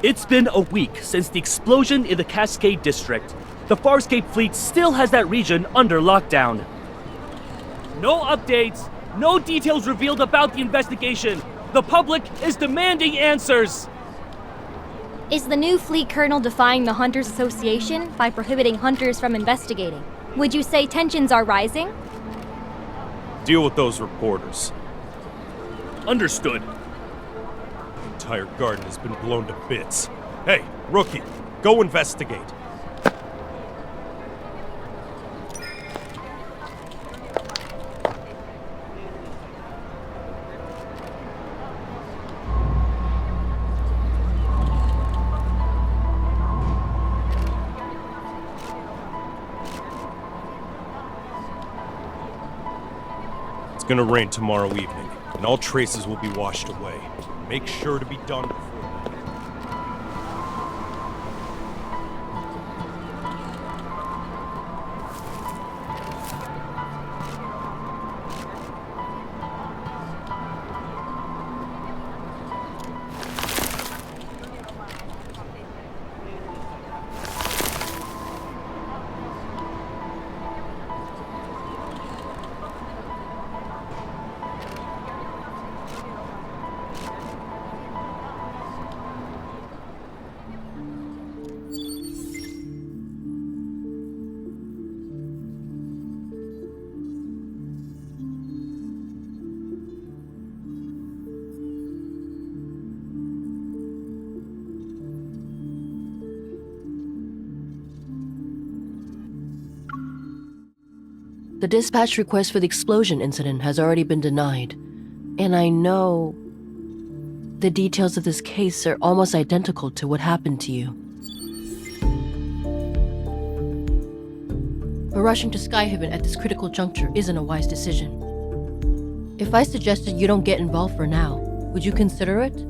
It's been a week since the explosion in the Cascade District. The Farscape fleet still has that region under lockdown. No updates, no details revealed about the investigation. The public is demanding answers. Is the new fleet colonel defying the Hunters Association by prohibiting hunters from investigating? Would you say tensions are rising? Deal with those reporters. Understood. The entire garden has been blown to bits. Hey, rookie, go investigate. It's gonna rain tomorrow evening, and all traces will be washed away. Make sure to be done before then. The dispatch request for the explosion incident has already been denied, and I know the details of this case are almost identical to what happened to you. But rushing to Skyhaven at this critical juncture isn't a wise decision. If I suggested you don't get involved for now, would you consider it?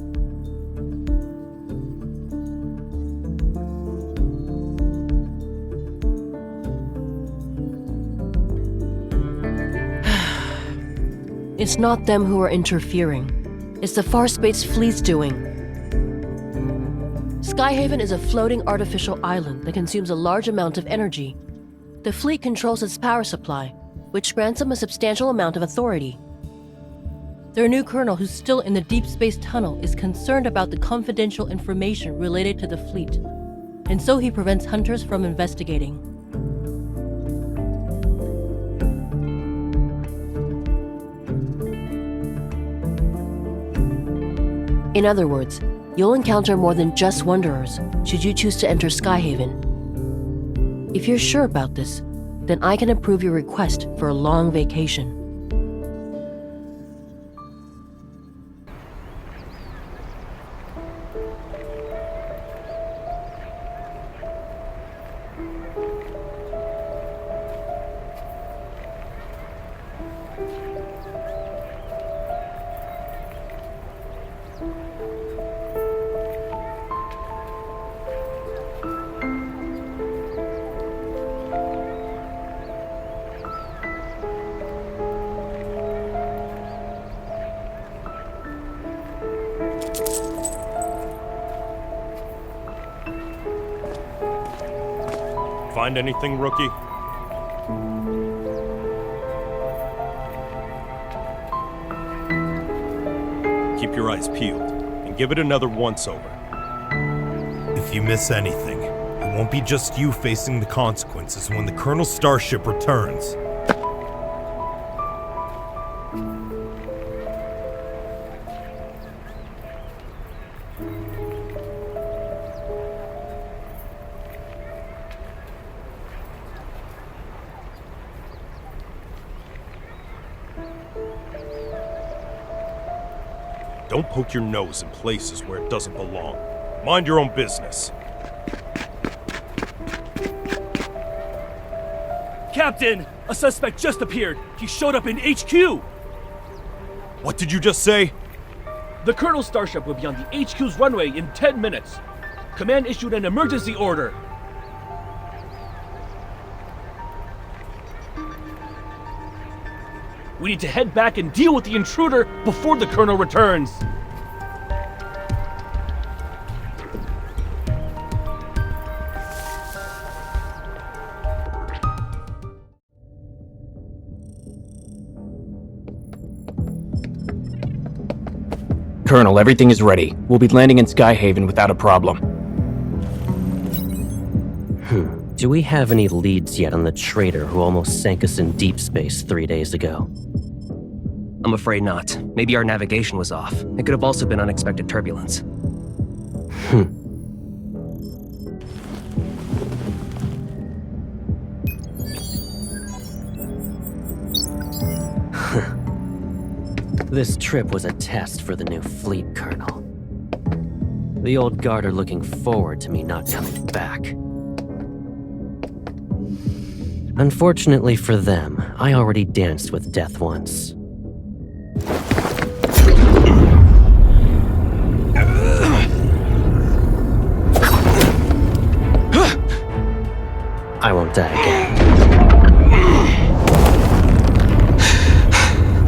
It's not them who are interfering. It's the Farspace fleet's doing. Skyhaven is a floating artificial island that consumes a large amount of energy. The fleet controls its power supply, which grants them a substantial amount of authority. Their new colonel, who's still in the Deepspace tunnel, is concerned about the confidential information related to the fleet, and so he prevents hunters from investigating. In other words, you'll encounter more than just Wanderers should you choose to enter Skyhaven. If you're sure about this, then I can approve your request for a long vacation. Find anything, rookie? Keep your eyes peeled, and give it another once-over. If you miss anything, it won't be just you facing the consequences when the Colonel's starship returns. Don't poke your nose in places where it doesn't belong. Mind your own business. Captain! A suspect just appeared. He showed up in HQ! What did you just say? The Colonel's starship will be on the HQ's runway in 10 minutes. Command issued an emergency order. We need to head back and deal with the intruder before the Colonel returns. Colonel, everything is ready. We'll be landing in Skyhaven without a problem. Do we have any leads yet on the traitor who almost sank us in deep space 3 days ago? I'm afraid not. Maybe our navigation was off. It could have also been unexpected turbulence. This trip was a test for the new fleet colonel. The old guard are looking forward to me not coming back. Unfortunately for them, I already danced with death once. I won't die again.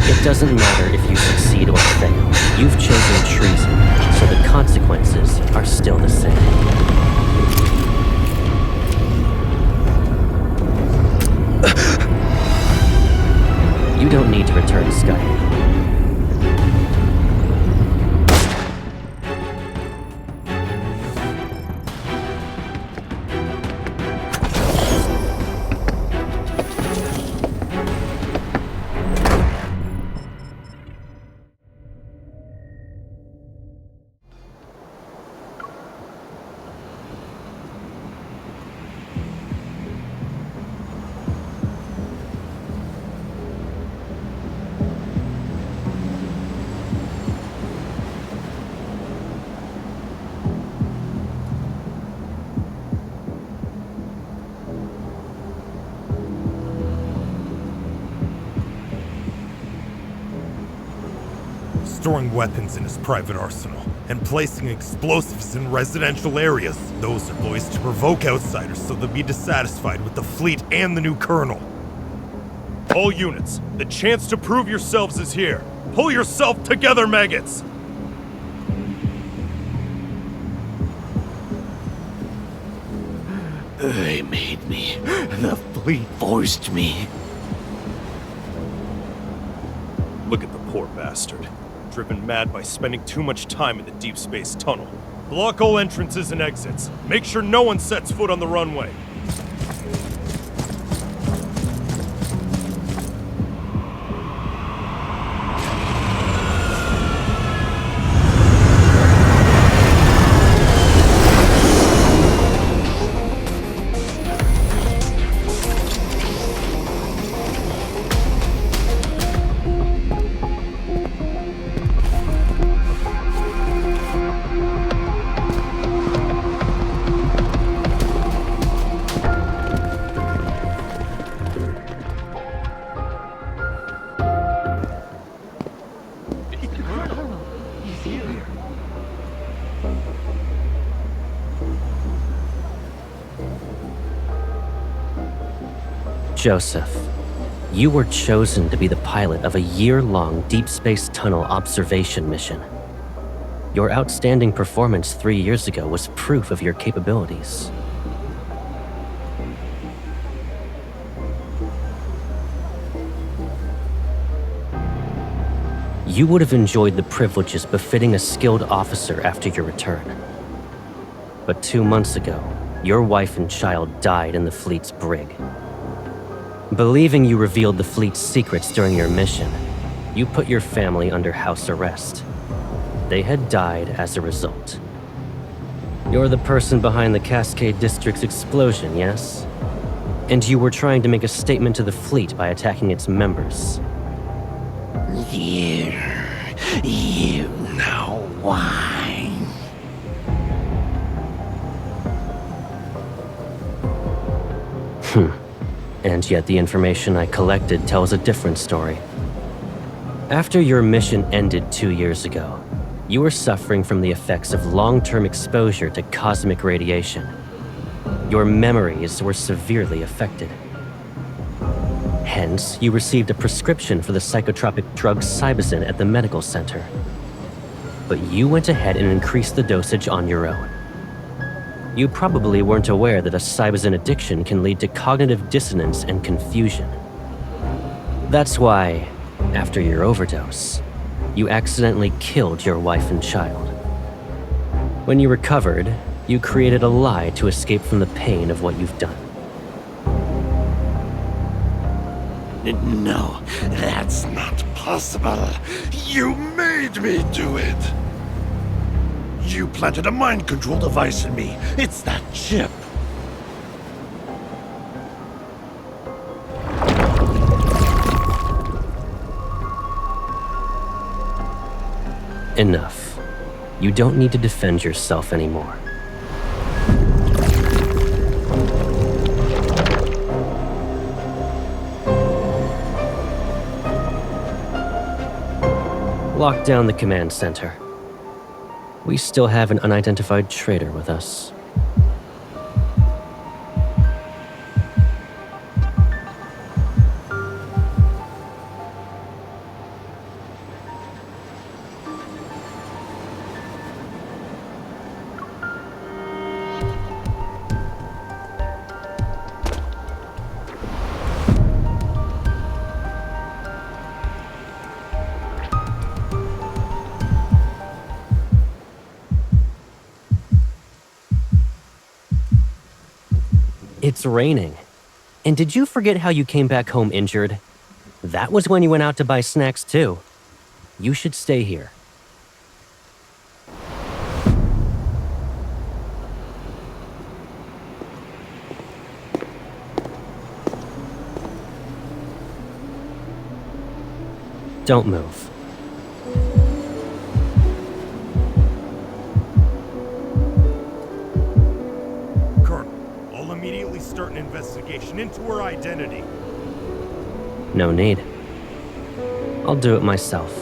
It doesn't matter if you succeed or fail. You've chosen treason, so the consequences are still the same. You don't need to return to Skyhaven. Storing weapons in his private arsenal, and placing explosives in residential areas. Those are boys to provoke outsiders so they'll be dissatisfied with the fleet and the new colonel. All units, the chance to prove yourselves is here. Pull yourself together, maggots! They made me. The fleet forced me. Look at the poor bastard. Driven mad by spending too much time in the deep space tunnel. Block all entrances and exits. Make sure no one sets foot on the runway. Joseph, you were chosen to be the pilot of a year-long deep space tunnel observation mission. Your outstanding performance 3 years ago was proof of your capabilities. You would have enjoyed the privileges befitting a skilled officer after your return. But 2 months ago, your wife and child died in the fleet's brig. Believing you revealed the fleet's secrets during your mission, you put your family under house arrest. They had died as a result. You're the person behind the Cascade District's explosion, yes? And you were trying to make a statement to the fleet by attacking its members. You know why. And yet the information I collected tells a different story. After your mission ended 2 years ago, you were suffering from the effects of long-term exposure to cosmic radiation. Your memories were severely affected. Hence, you received a prescription for the psychotropic drug Cybazin at the medical center. But you went ahead and increased the dosage on your own. You probably weren't aware that a Cybazin addiction can lead to cognitive dissonance and confusion. That's why, after your overdose, you accidentally killed your wife and child. When you recovered, you created a lie to escape from the pain of what you've done. No, that's not possible. You made me do it. You planted a mind control device in me. It's that chip. Enough. You don't need to defend yourself anymore. Lock down the command center. We still have an unidentified traitor with us. It's raining. And did you forget how you came back home injured? That was when you went out to buy snacks too. You should stay here. Don't move. Start an investigation into her identity. No need. I'll do it myself.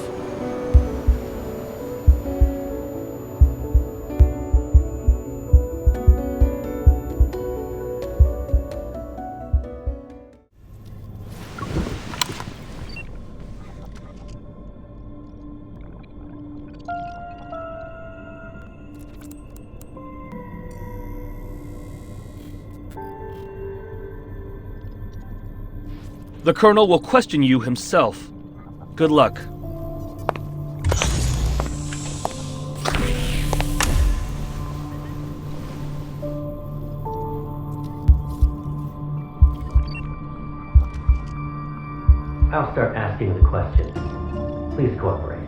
The Colonel will question you himself. Good luck. I'll start asking the questions. Please cooperate.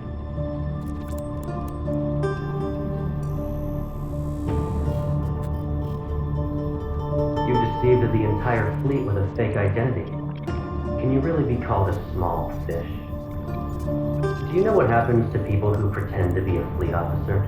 You deceived the entire fleet with a fake identity. Can you really be called a small fish? Do you know what happens to people who pretend to be a fleet officer?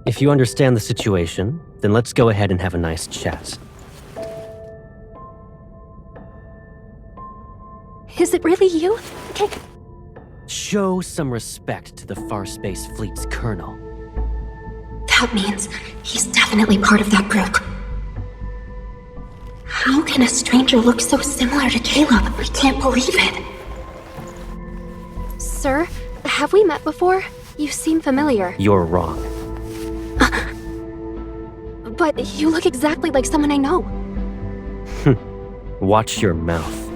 If you understand the situation, then let's go ahead and have a nice chat. Is it really you? Okay. Show some respect to the Farspace Fleet's colonel. That means he's definitely part of that group. How can a stranger look so similar to Caleb? I can't believe it. Sir, have we met before? You seem familiar. You're wrong. But you look exactly like someone I know. Watch your mouth.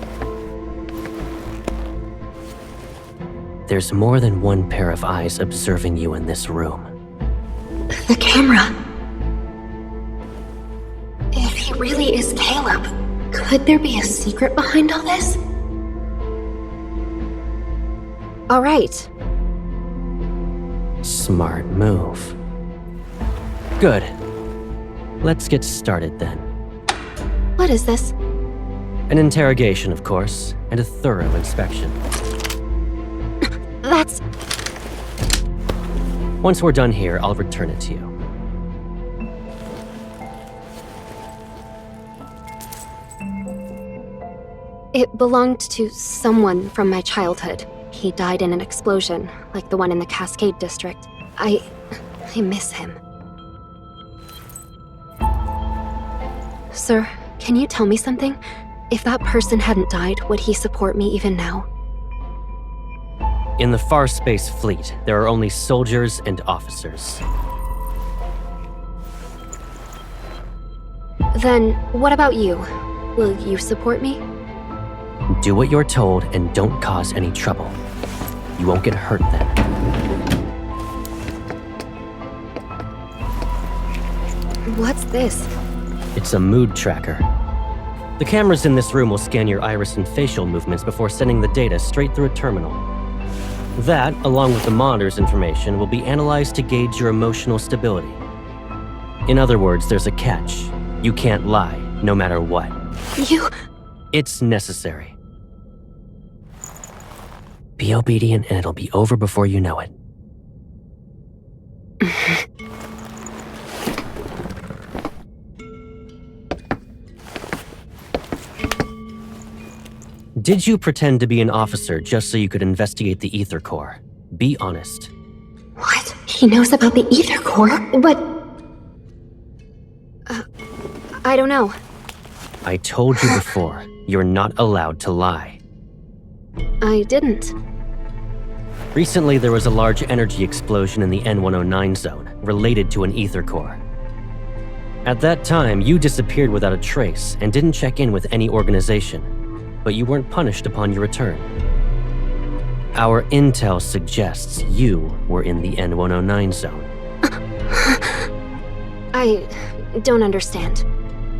There's more than one pair of eyes observing you in this room. The camera. If he really is Caleb, could there be a secret behind all this? All right. Smart move. Good. Let's get started then. What is this? An interrogation, of course, and a thorough inspection. That's... Once we're done here, I'll return it to you. It belonged to someone from my childhood. He died in an explosion, like the one in the Cascade District. I miss him. Sir, can you tell me something? If that person hadn't died, would he support me even now? In the Far Space Fleet, there are only soldiers and officers. Then, what about you? Will you support me? Do what you're told and don't cause any trouble. You won't get hurt then. What's this? It's a mood tracker. The cameras in this room will scan your iris and facial movements before sending the data straight through a terminal. That, along with the monitor's information, will be analyzed to gauge your emotional stability. In other words, there's a catch. You can't lie, no matter what. You... It's necessary. Be obedient and it'll be over before you know it. Did you pretend to be an officer just so you could investigate the Ether Core? Be honest. What? He knows about the Ether Core? But... I don't know. I told you before, you're not allowed to lie. I didn't. Recently, there was a large energy explosion in the N109 zone, related to an Ether Core. At that time, you disappeared without a trace and didn't check in with any organization. But you weren't punished upon your return. Our intel suggests you were in the N109 zone. I don't understand.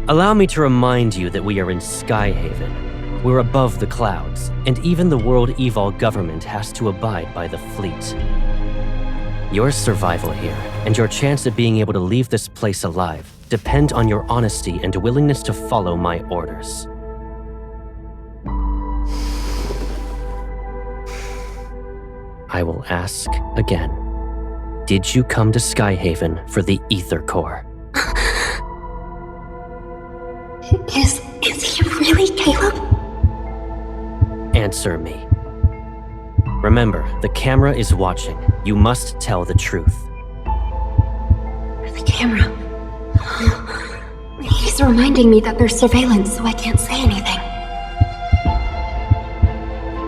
Allow me to remind you that we are in Skyhaven. We're above the clouds, and even the World Evol government has to abide by the fleet. Your survival here, and your chance at being able to leave this place alive, depend on your honesty and willingness to follow my orders. I will ask again. Did you come to Skyhaven for the Ether Core? Is he really Caleb? Answer me. Remember, the camera is watching. You must tell the truth. The camera. He's reminding me that there's surveillance, so I can't say anything.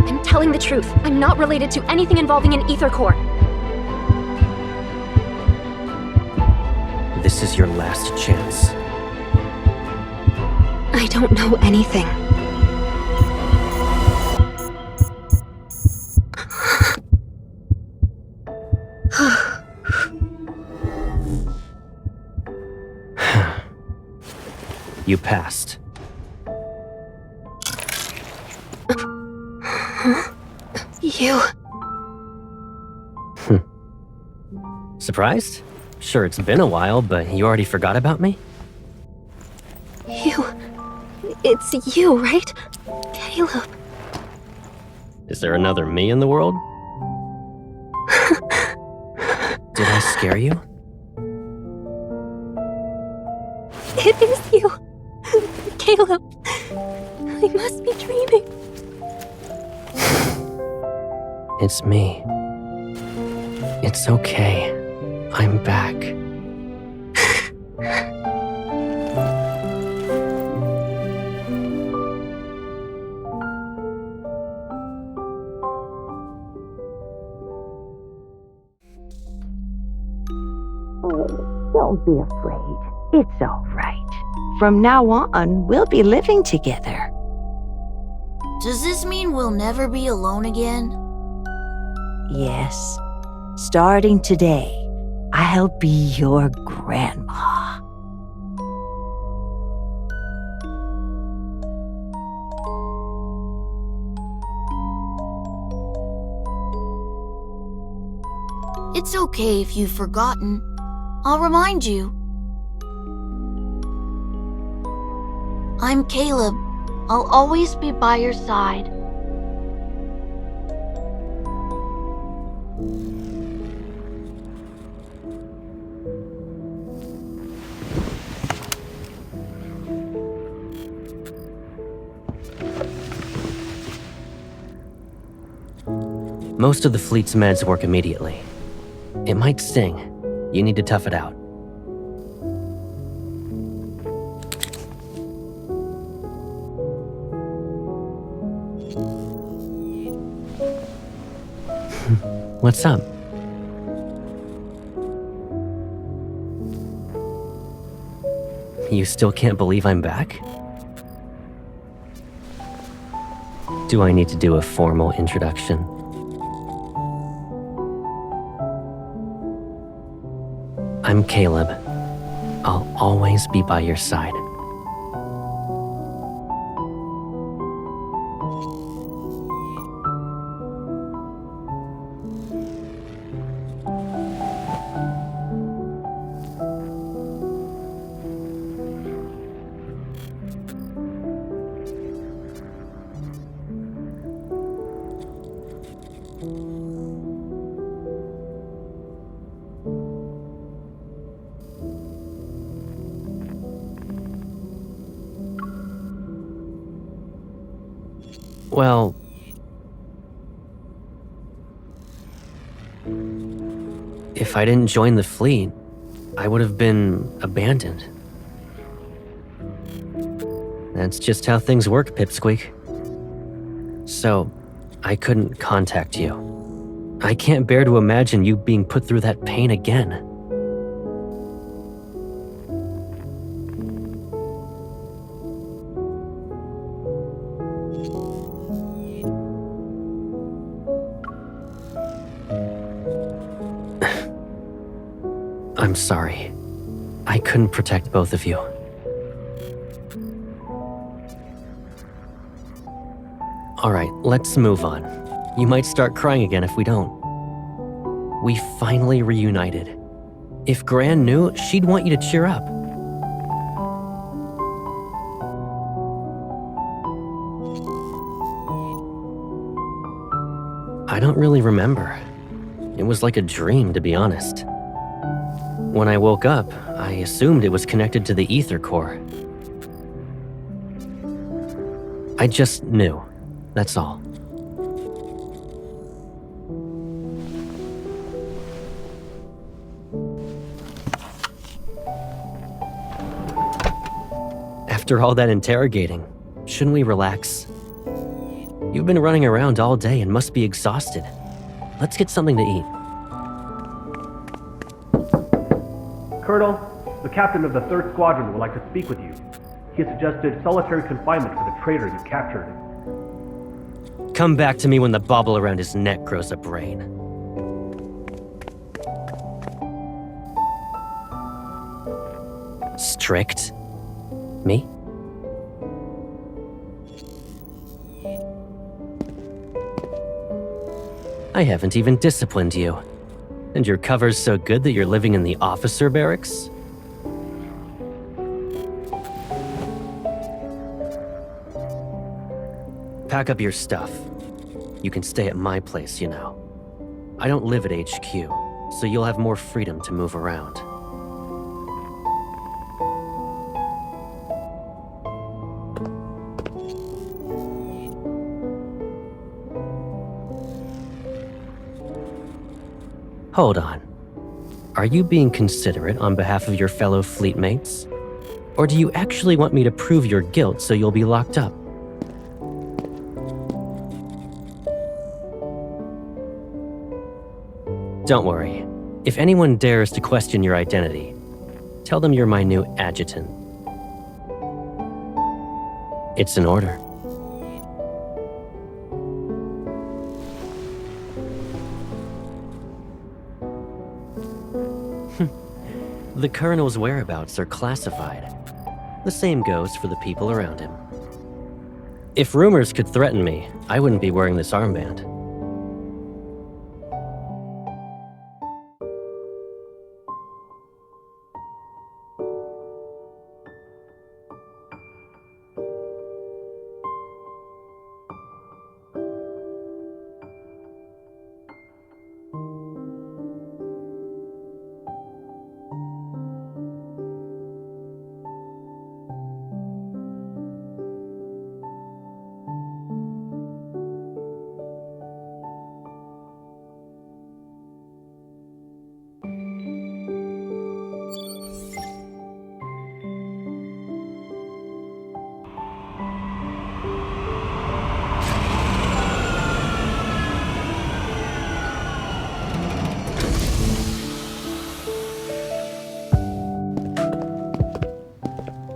I'm telling the truth. I'm not related to anything involving an Ether Core. This is your last chance. I don't know anything. You passed. You... Surprised? Sure, it's been a while, but you already forgot about me? It's you, right? Caleb. Is there another me in the world? Did I scare you? It is you. Caleb. I must be dreaming. It's me. It's okay. I'm back. Don't be afraid. It's all right. From now on, we'll be living together. Does this mean we'll never be alone again? Yes. Starting today, I'll be your grandma. It's okay if you've forgotten. I'll remind you. I'm Caleb. I'll always be by your side. Most of the fleet's meds work immediately. It might sting. You need to tough it out. What's up? You still can't believe I'm back? Do I need to do a formal introduction? I'm Caleb. I'll always be by your side. Well, if I didn't join the fleet, I would have been abandoned. That's just how things work, Pipsqueak. So, I couldn't contact you. I can't bear to imagine you being put through that pain again. I'm sorry. I couldn't protect both of you. Alright, let's move on. You might start crying again if we don't. We finally reunited. If Gran knew, she'd want you to cheer up. I don't really remember. It was like a dream, to be honest. When I woke up, I assumed it was connected to the ether core. I just knew. That's all. After all that interrogating, shouldn't we relax? You've been running around all day and must be exhausted. Let's get something to eat. Colonel, the captain of the 3rd Squadron would like to speak with you. He has suggested solitary confinement for the traitor you captured. Come back to me when the bauble around his neck grows a brain. Strict? Me? I haven't even disciplined you. And your cover's so good that you're living in the officer barracks? Pack up your stuff. You can stay at my place, you know. I don't live at HQ, so you'll have more freedom to move around. Hold on. Are you being considerate on behalf of your fellow fleet mates? Or do you actually want me to prove your guilt so you'll be locked up? Don't worry. If anyone dares to question your identity, tell them you're my new adjutant. It's an order. The Colonel's whereabouts are classified. The same goes for the people around him. If rumors could threaten me, I wouldn't be wearing this armband.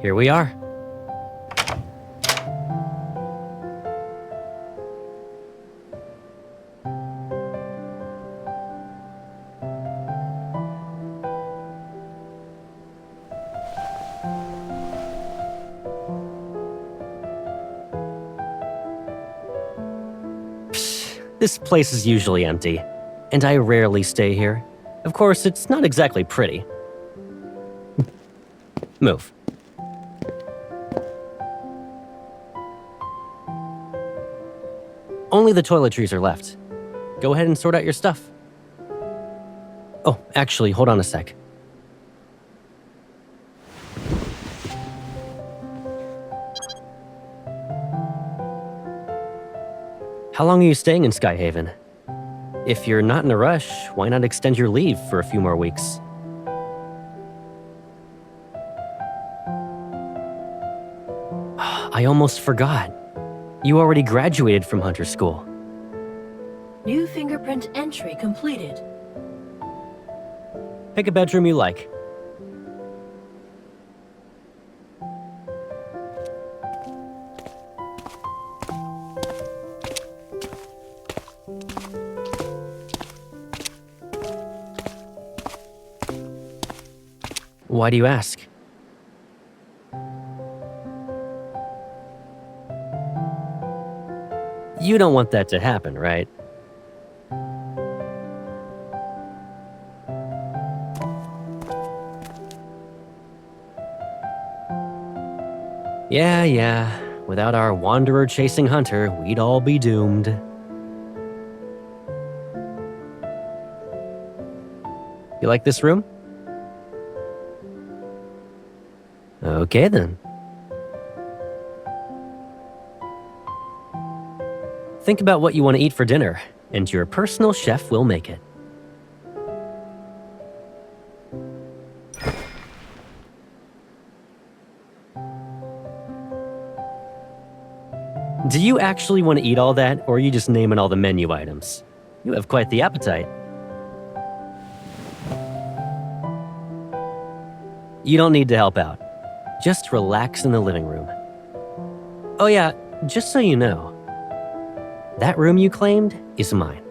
Here we are. This place is usually empty, and I rarely stay here. Of course, it's not exactly pretty. Move. Only the toiletries are left. Go ahead and sort out your stuff. Oh, actually, hold on a sec. How long are you staying in Skyhaven? If you're not in a rush, why not extend your leave for a few more weeks? I almost forgot. You already graduated from Hunter School. New fingerprint entry completed. Pick a bedroom you like. Why do you ask? You don't want that to happen, right? Yeah. Without our wanderer-chasing hunter, we'd all be doomed. You like this room? Okay, then. Think about what you want to eat for dinner, and your personal chef will make it. Do you actually want to eat all that, or are you just naming all the menu items? You have quite the appetite. You don't need to help out. Just relax in the living room. Oh yeah, just so you know, that room you claimed is mine.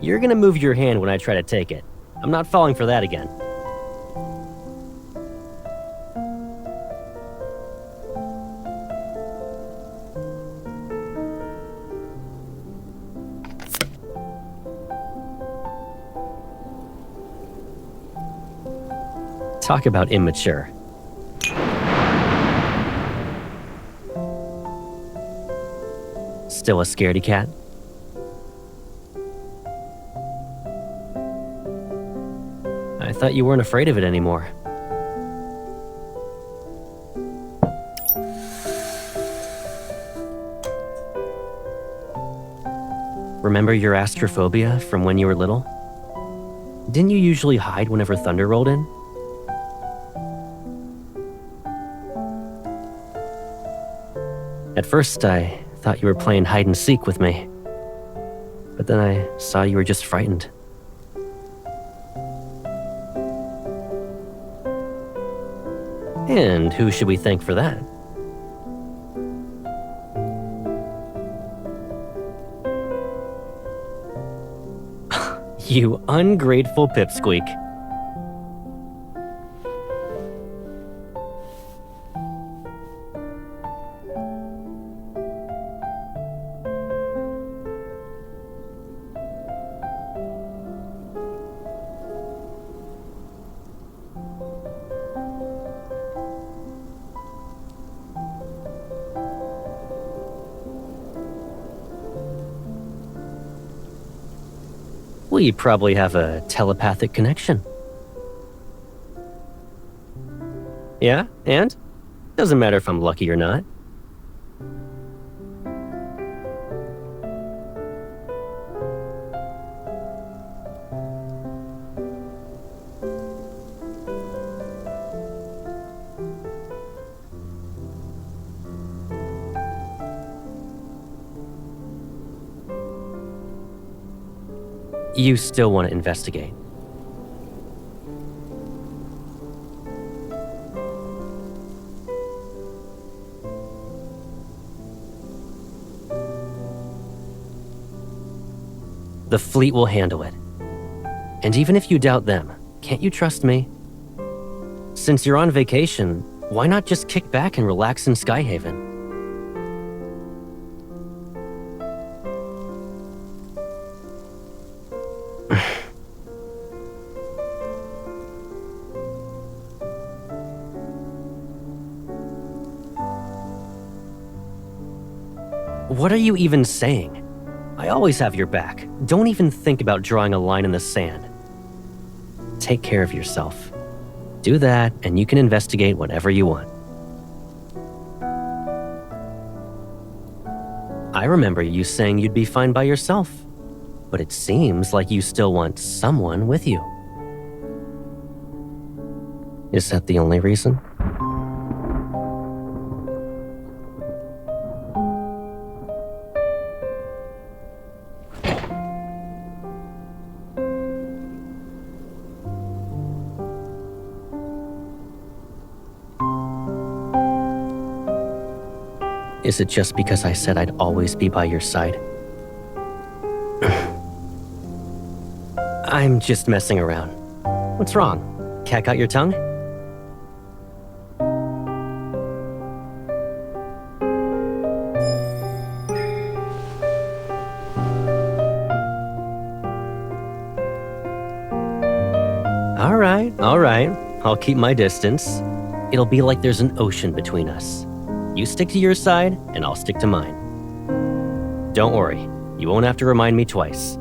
You're gonna move your hand when I try to take it. I'm not falling for that again. Talk about immature. Still a scaredy cat? I thought you weren't afraid of it anymore. Remember your astrophobia from when you were little? Didn't you usually hide whenever thunder rolled in? At first, I thought you were playing hide and seek with me. But then I saw you were just frightened. And who should we thank for that? You ungrateful pipsqueak. We probably have a telepathic connection. Yeah, and? Doesn't matter if I'm lucky or not. You still want to investigate. The fleet will handle it. And even if you doubt them, can't you trust me? Since you're on vacation, why not just kick back and relax in Skyhaven? What are you even saying? I always have your back. Don't even think about drawing a line in the sand. Take care of yourself. Do that, and you can investigate whatever you want. I remember you saying you'd be fine by yourself, but it seems like you still want someone with you. Is that the only reason? Is it just because I said I'd always be by your side? I'm just messing around. What's wrong? Cat got your tongue? All right. I'll keep my distance. It'll be like there's an ocean between us. You stick to your side, and I'll stick to mine. Don't worry, you won't have to remind me twice.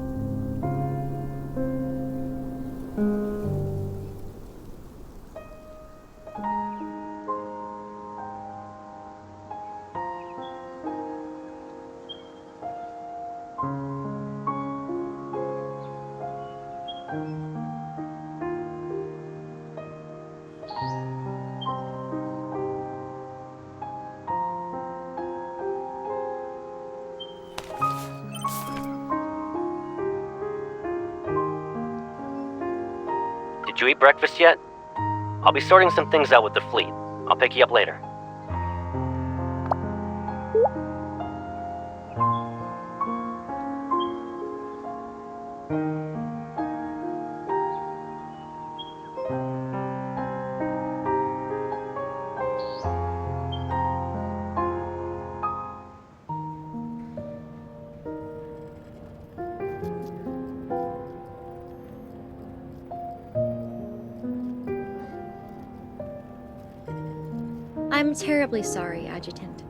Did you eat breakfast yet? I'll be sorting some things out with the fleet. I'll pick you up later. I'm terribly sorry, Adjutant.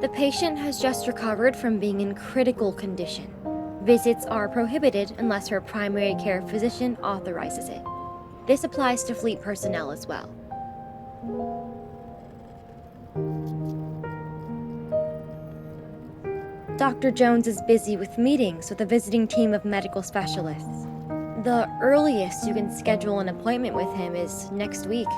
The patient has just recovered from being in critical condition. Visits are prohibited unless her primary care physician authorizes it. This applies to fleet personnel as well. Dr. Jones is busy with meetings with a visiting team of medical specialists. The earliest you can schedule an appointment with him is next week.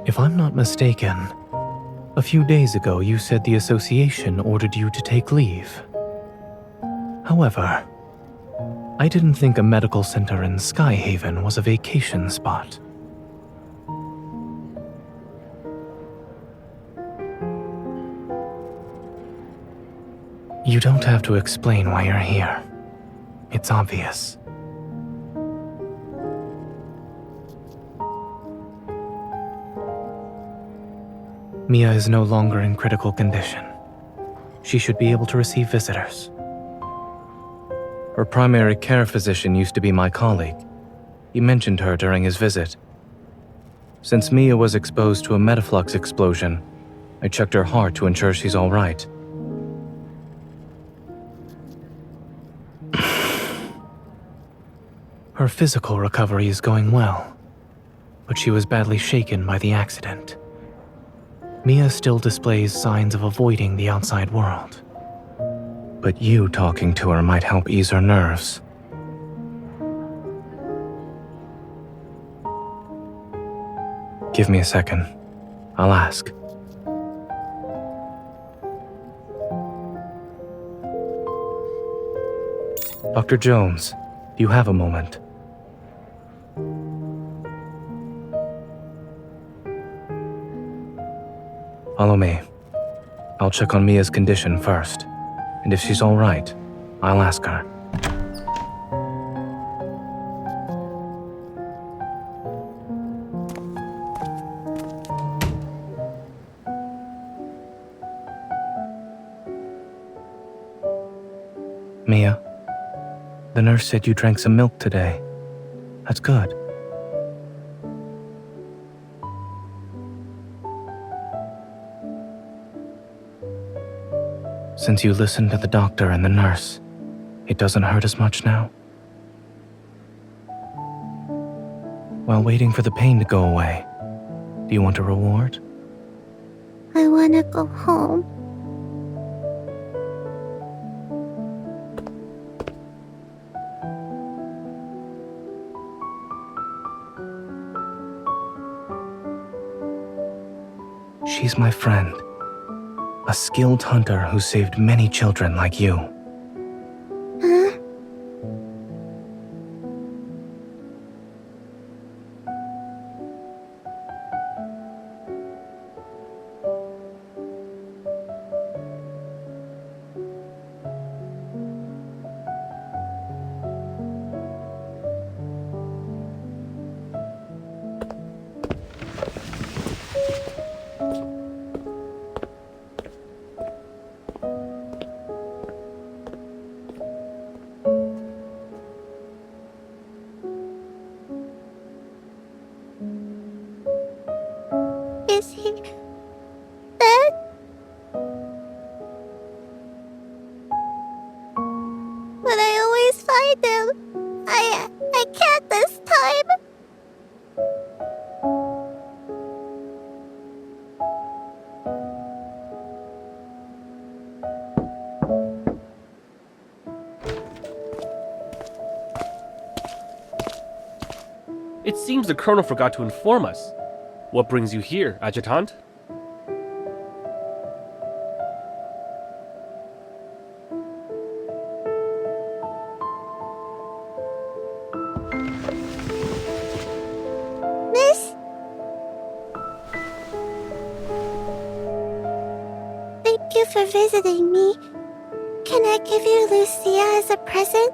If I'm not mistaken, a few days ago you said the association ordered you to take leave. However, I didn't think a medical center in Skyhaven was a vacation spot. You don't have to explain why you're here. It's obvious. Mia is no longer in critical condition. She should be able to receive visitors. Her primary care physician used to be my colleague. He mentioned her during his visit. Since Mia was exposed to a metaflux explosion, I checked her heart to ensure she's all right. Her physical recovery is going well, but she was badly shaken by the accident. Mia still displays signs of avoiding the outside world. But you talking to her might help ease her nerves. Give me a second. I'll ask. Dr. Jones, do you have a moment? Follow me. I'll check on Mia's condition first, and if she's all right, I'll ask her. Mia, the nurse said you drank some milk today. That's good. Since you listened to the doctor and the nurse, it doesn't hurt as much now? While waiting for the pain to go away, do you want a reward? I wanna go home. She's my friend. A skilled hunter who saved many children like you. Huh? Is he dead? But I always find him. I can't this time. It seems the Colonel forgot to inform us. What brings you here, Adjutant? Miss? Thank you for visiting me. Can I give you Lucia as a present?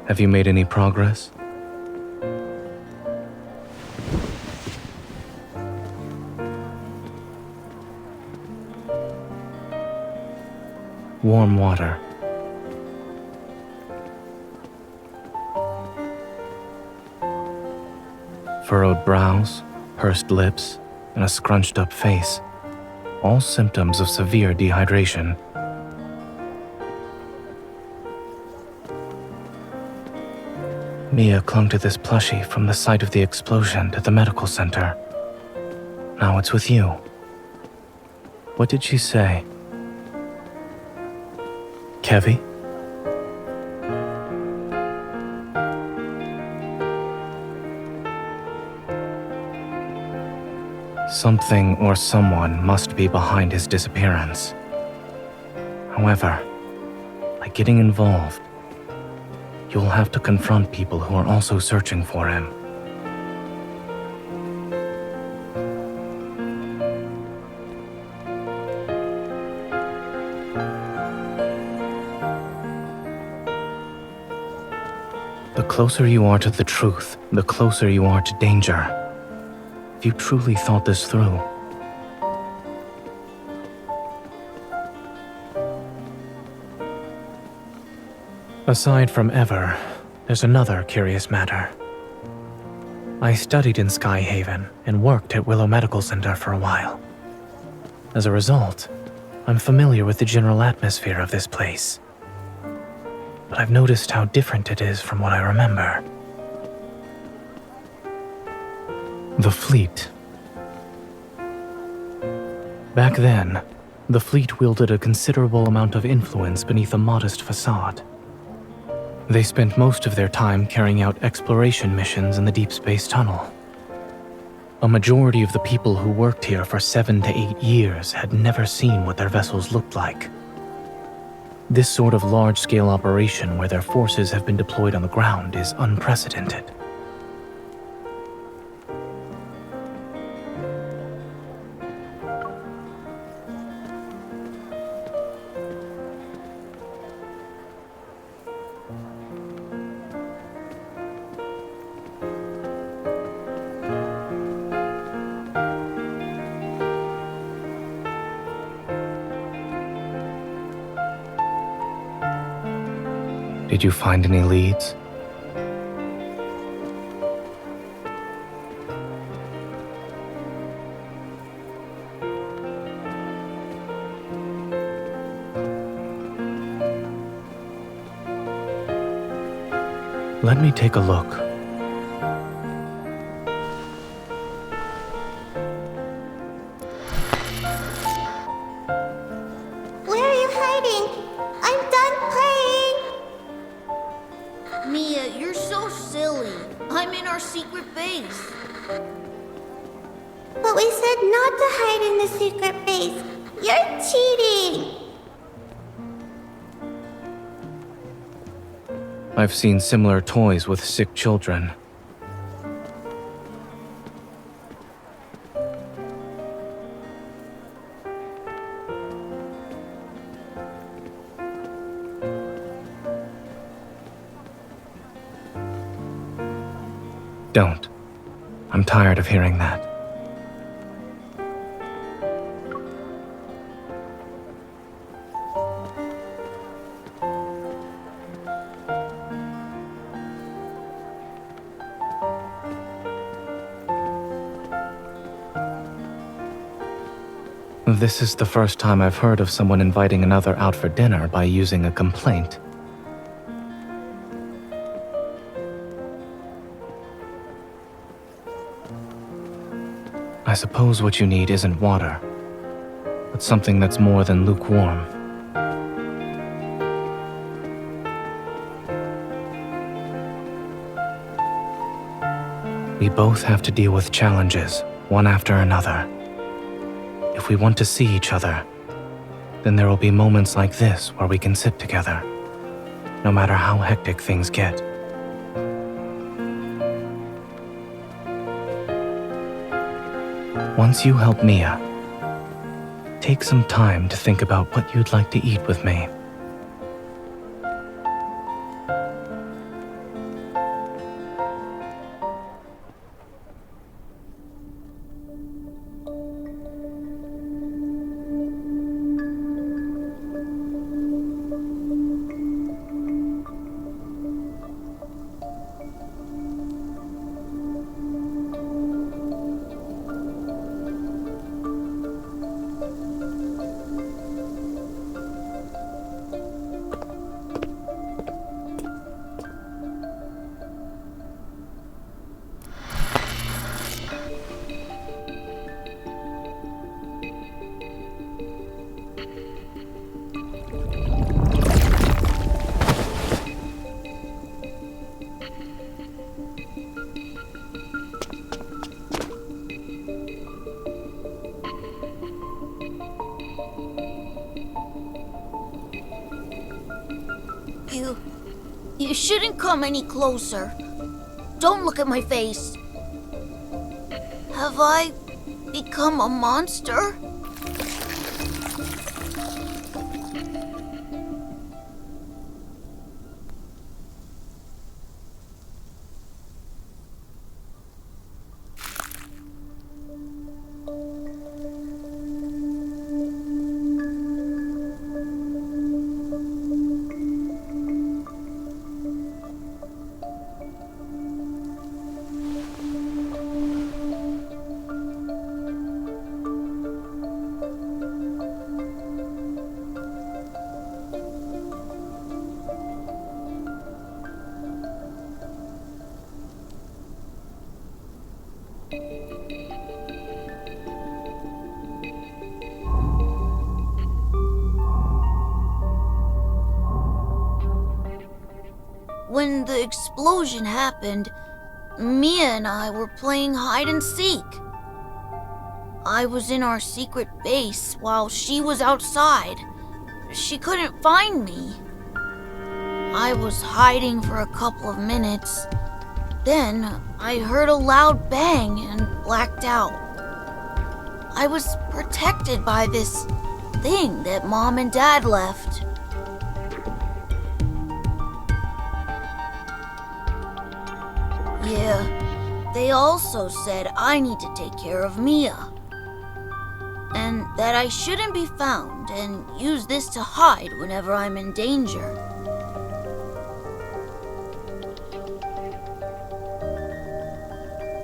Have you made any progress? Warm water. Furrowed brows, pursed lips, and a scrunched up face. All symptoms of severe dehydration. Mia clung to this plushie from the site of the explosion at the medical center. Now it's with you. What did she say? Kevi? Something or someone must be behind his disappearance. However, by getting involved, you'll have to confront people who are also searching for him. The closer you are to the truth, the closer you are to danger. If you truly thought this through. Aside from Ever, there's another curious matter. I studied in Skyhaven and worked at Willow Medical Center for a while. As a result, I'm familiar with the general atmosphere of this place. But I've noticed how different it is from what I remember. The fleet. Back then, the fleet wielded a considerable amount of influence beneath a modest facade. They spent most of their time carrying out exploration missions in the Deepspace tunnel. A majority of the people who worked here for 7 to 8 years had never seen what their vessels looked like. This sort of large-scale operation where their forces have been deployed on the ground is unprecedented. Did you find any leads? Let me take a look. Where are you hiding? I'm done playing! Mia, you're so silly. I'm in our secret base. But we said not to hide in the secret base. You're cheating! I've seen similar toys with sick children. Don't. I'm tired of hearing that. This is the first time I've heard of someone inviting another out for dinner by using a complaint. I suppose what you need isn't water, but something that's more than lukewarm. We both have to deal with challenges, one after another. If we want to see each other, then there will be moments like this where we can sit together, no matter how hectic things get. Once you help Mia, take some time to think about what you'd like to eat with me. You shouldn't come any closer. Don't look at my face. Have I become a monster? When the explosion happened, Mia and I were playing hide and seek. I was in our secret base while she was outside. She couldn't find me. I was hiding for a couple of minutes. Then I heard a loud bang and blacked out. I was protected by this thing that Mom and Dad left. Yeah, they also said I need to take care of Mia. And that I shouldn't be found and use this to hide whenever I'm in danger.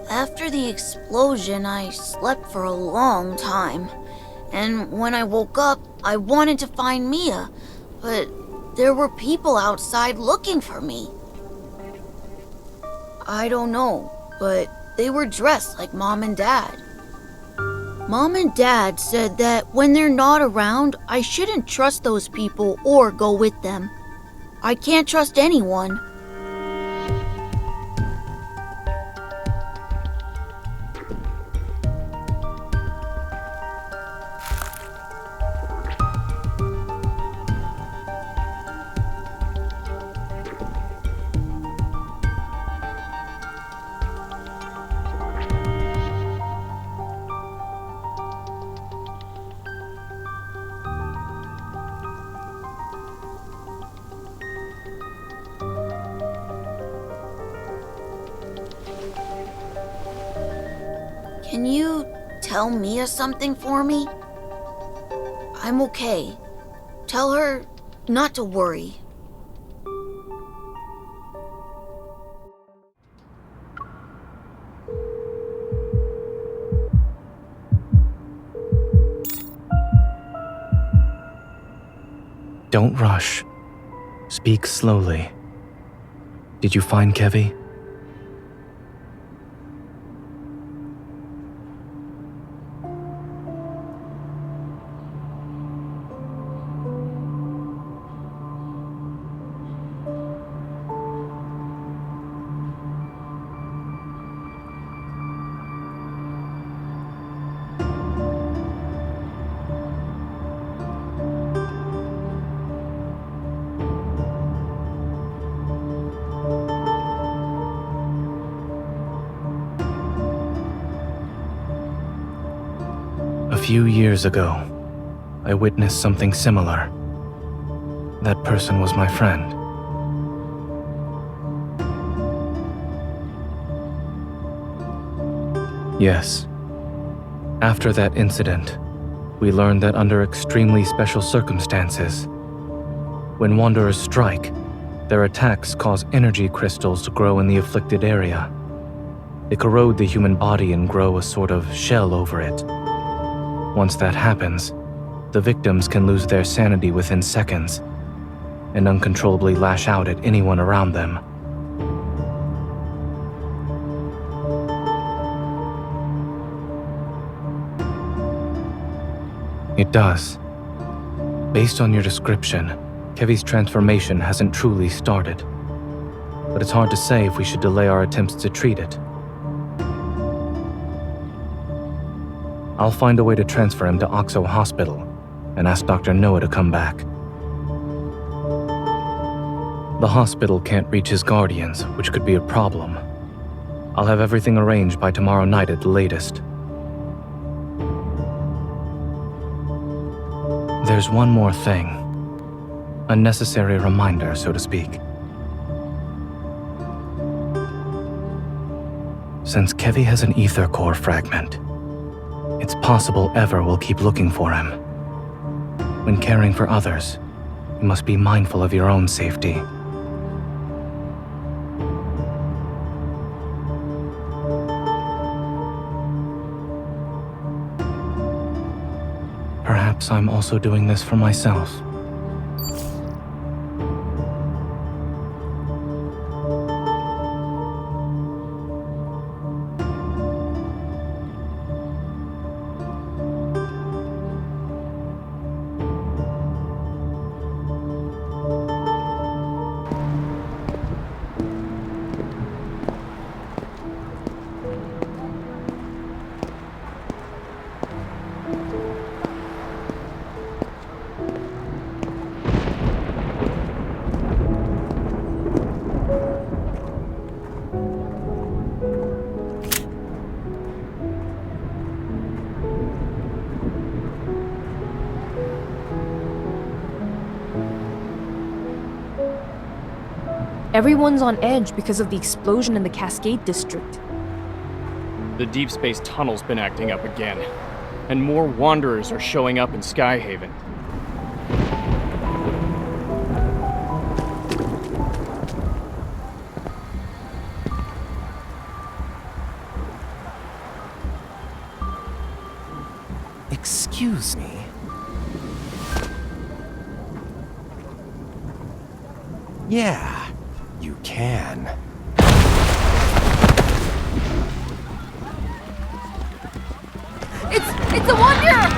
After the explosion, I slept for a long time. And when I woke up, I wanted to find Mia, but there were people outside looking for me. I don't know, but they were dressed like Mom and Dad. Mom and Dad said that when they're not around, I shouldn't trust those people or go with them. I can't trust anyone. Can you tell Mia something for me? I'm okay. Tell her not to worry. Don't rush. Speak slowly. Did you find Kevi? A few years ago, I witnessed something similar. That person was my friend. Yes. After that incident, we learned that under extremely special circumstances, when Wanderers strike, their attacks cause energy crystals to grow in the afflicted area. They corrode the human body and grow a sort of shell over it. Once that happens, the victims can lose their sanity within seconds and uncontrollably lash out at anyone around them. It does. Based on your description, Kevi's transformation hasn't truly started. But it's hard to say if we should delay our attempts to treat it. I'll find a way to transfer him to Oxo Hospital and ask Dr. Noah to come back. The hospital can't reach his guardians, which could be a problem. I'll have everything arranged by tomorrow night at the latest. There's one more thing. A necessary reminder, so to speak. Since Kevi has an ether core fragment, it's possible Ever will keep looking for him. When caring for others, you must be mindful of your own safety. Perhaps I'm also doing this for myself. Everyone's on edge because of the explosion in the Cascade District. The Deepspace tunnel's been acting up again, and more Wanderers are showing up in Skyhaven. Excuse me. Yeah, you can. It's a Wanderer!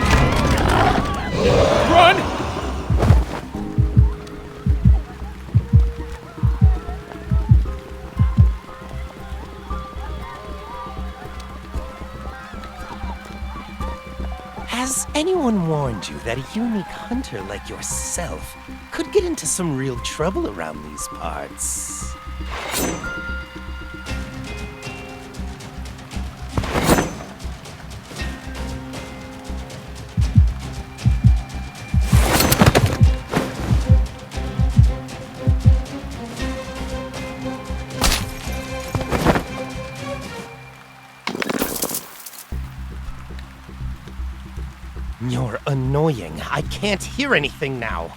Run! Has anyone warned you that a unique hunter like yourself could get into some real trouble around these parts? You're annoying. I can't hear anything now.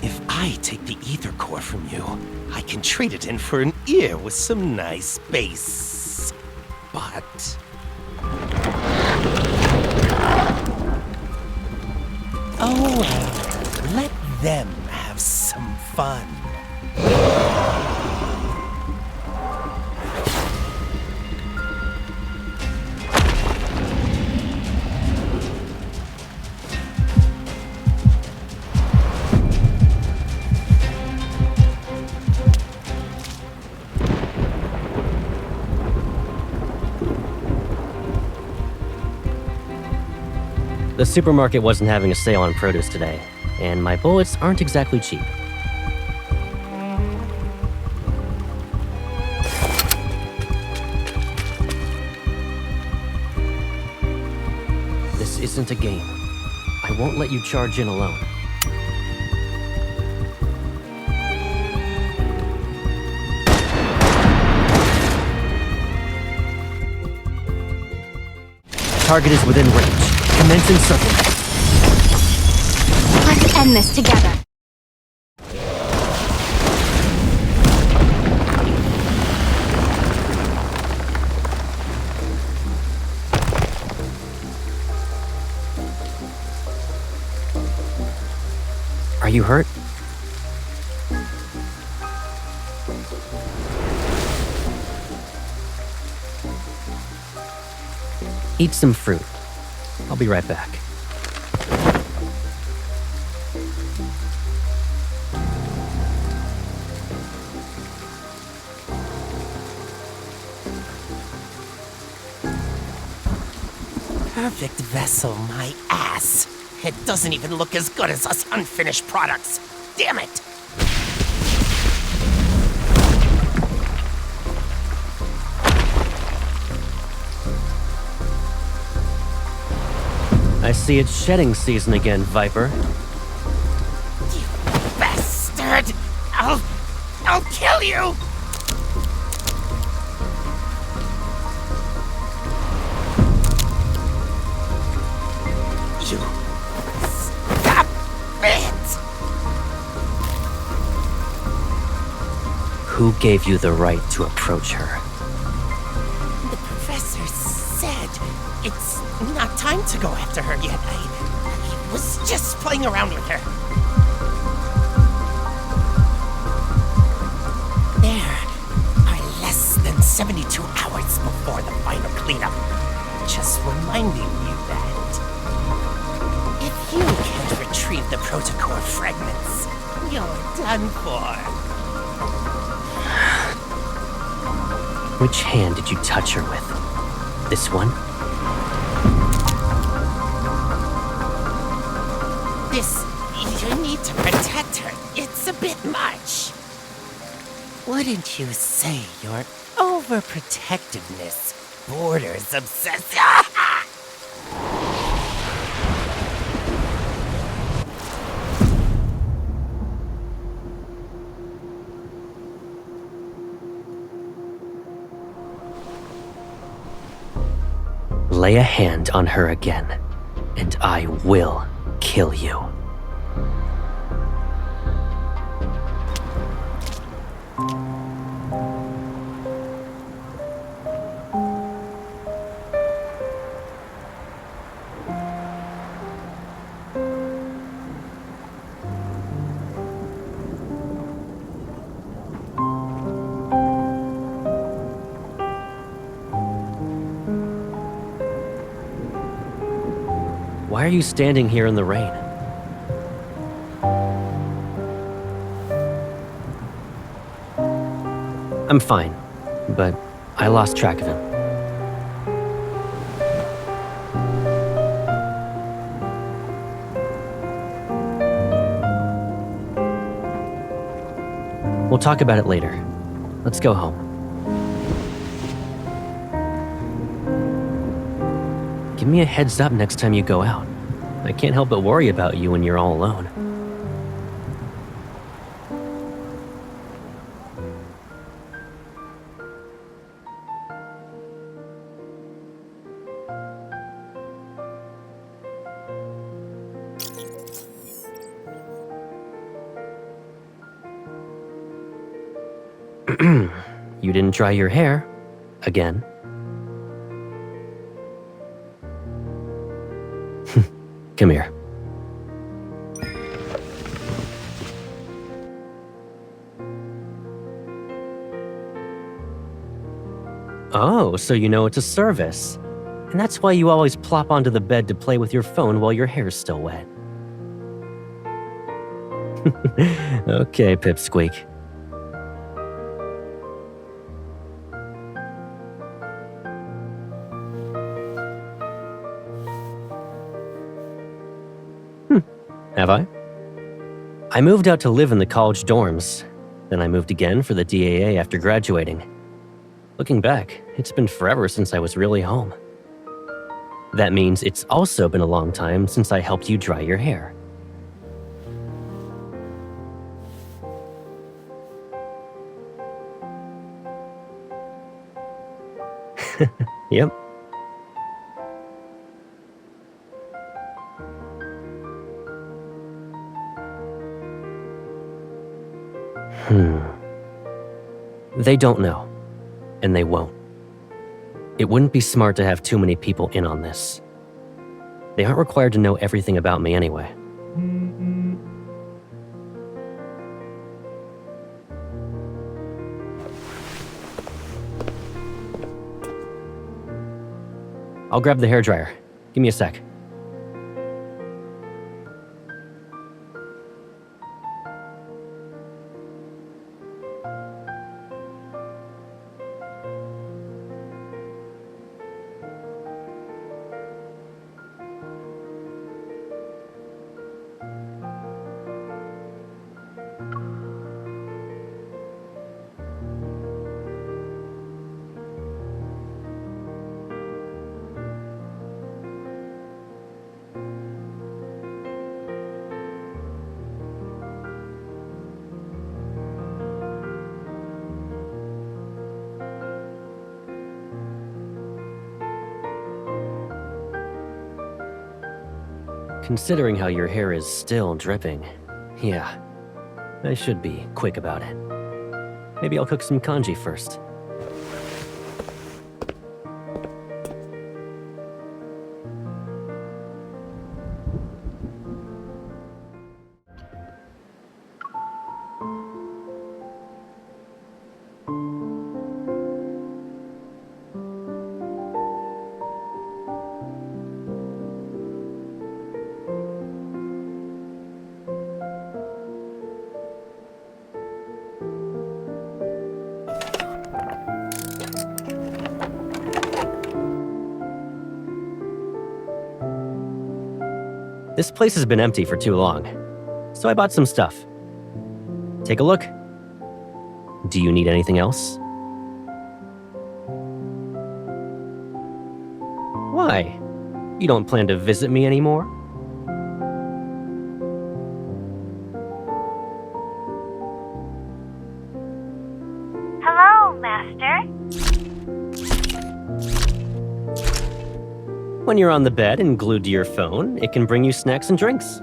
If I take the ether core from you, I can trade it in for an ear with some nice bass. But fun. The supermarket wasn't having a sale on produce today, and my bullets aren't exactly cheap. This isn't a game. I won't let you charge in alone. Target is within range. Commencing supplement. Let's end this together. Are you hurt? Eat some fruit. I'll be right back. Perfect vessel, my ass. It doesn't even look as good as us unfinished products. Damn it! I see it's shedding season again, Viper. You bastard! I'll kill you! You stop it! Who gave you the right to approach her? The professor said it's not time to go after her yet. I was just playing around with her. There are less than 72 hours before the final cleanup. Just reminding you that if you can't retrieve the protocore fragments, you're done for. Which hand did you touch her with? This one? You need to protect her. It's a bit much. Wouldn't you say your overprotectiveness borders obsession? Lay a hand on her again, and I will kill you. Why are you standing here in the rain? I'm fine, but I lost track of him. We'll talk about it later. Let's go home. Give me a heads up next time you go out. I can't help but worry about you when you're all alone. You didn't dry your hair. Again. Come here. Oh, so you know it's a service. And that's why you always plop onto the bed to play with your phone while your hair's still wet. Okay, Pipsqueak. Have I? I moved out to live in the college dorms. Then I moved again for the DAA after graduating. Looking back, it's been forever since I was really home. That means it's also been a long time since I helped you dry your hair. Yep. They don't know, and they won't. It wouldn't be smart to have too many people in on this. They aren't required to know everything about me anyway. I'll grab the hairdryer. Give me a sec. Considering how your hair is still dripping, yeah, I should be quick about it. Maybe I'll cook some kanji first. This place has been empty for too long, so I bought some stuff. Take a look. Do you need anything else? Why? You don't plan to visit me anymore? Hello, Master. When you're on the bed and glued to your phone, it can bring you snacks and drinks.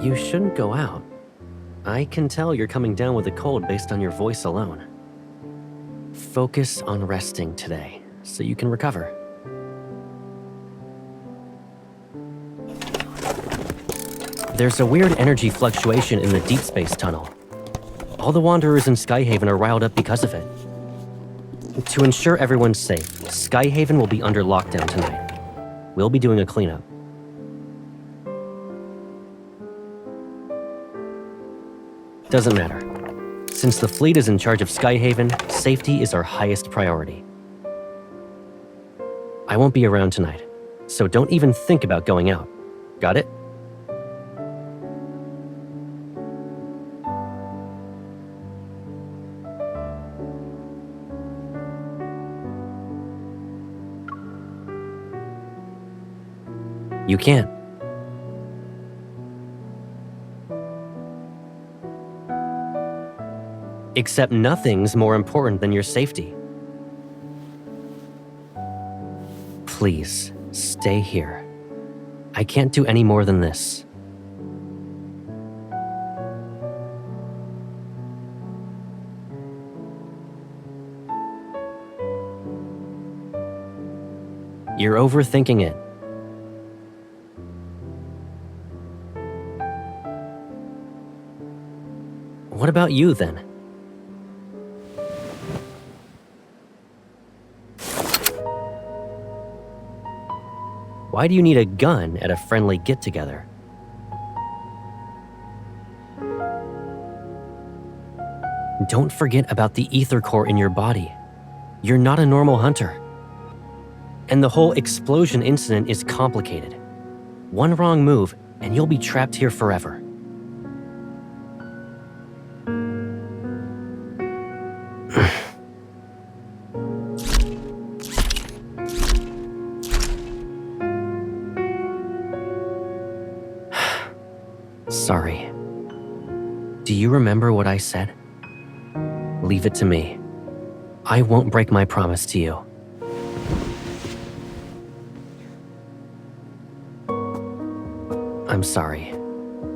You shouldn't go out. I can tell you're coming down with a cold based on your voice alone. Focus on resting today, so you can recover. There's a weird energy fluctuation in the Deepspace tunnel. All the Wanderers in Skyhaven are riled up because of it. To ensure everyone's safe, Skyhaven will be under lockdown tonight. We'll be doing a cleanup. Doesn't matter. Since the fleet is in charge of Skyhaven, safety is our highest priority. I won't be around tonight, so don't even think about going out. Got it? You can't. Except nothing's more important than your safety. Please, stay here. I can't do any more than this. You're overthinking it. What about you, then? Why do you need a gun at a friendly get-together? Don't forget about the ether core in your body. You're not a normal hunter. And the whole explosion incident is complicated. One wrong move, and you'll be trapped here forever. Sorry. Do you remember what I said? Leave it to me. I won't break my promise to you. I'm sorry.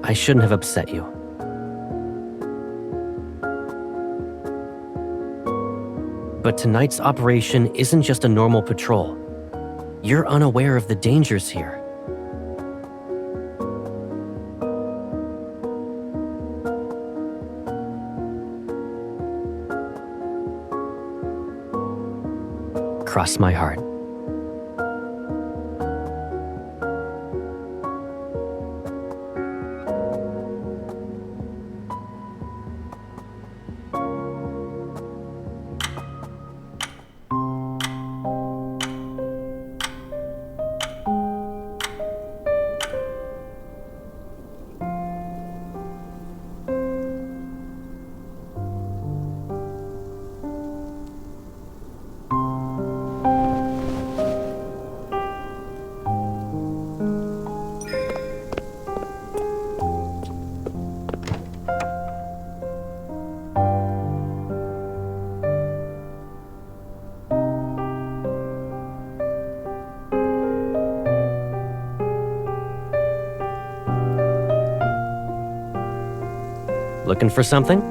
I shouldn't have upset you. But tonight's operation isn't just a normal patrol. You're unaware of the dangers here. Cross my heart. Looking for something?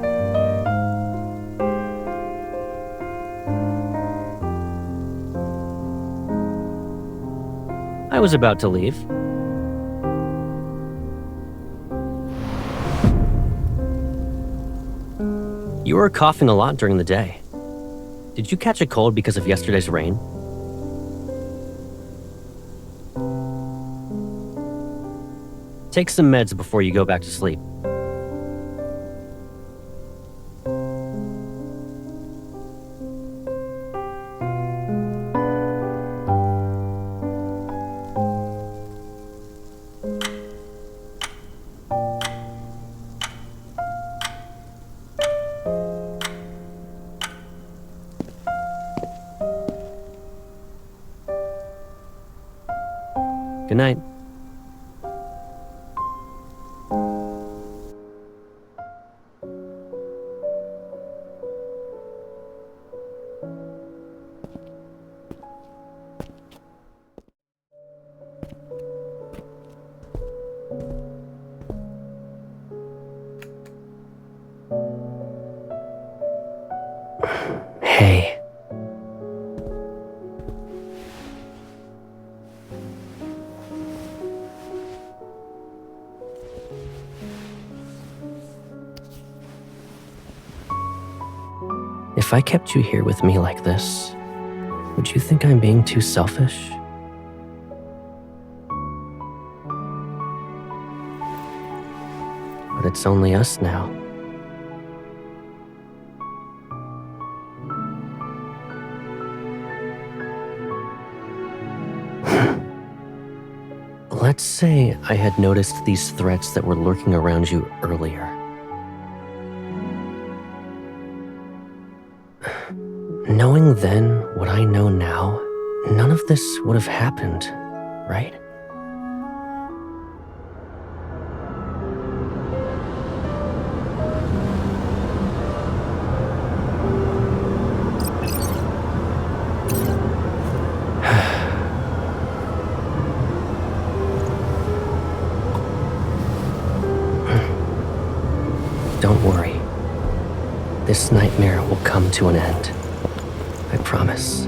I was about to leave. You were coughing a lot during the day. Did you catch a cold because of yesterday's rain? Take some meds before you go back to sleep. Good night. Hey. If I kept you here with me like this, would you think I'm being too selfish? But it's only us now. Let's say I had noticed these threats that were lurking around you earlier. Knowing then what I know now, none of this would have happened, right? Don't worry. This nightmare will come to an end. I promise.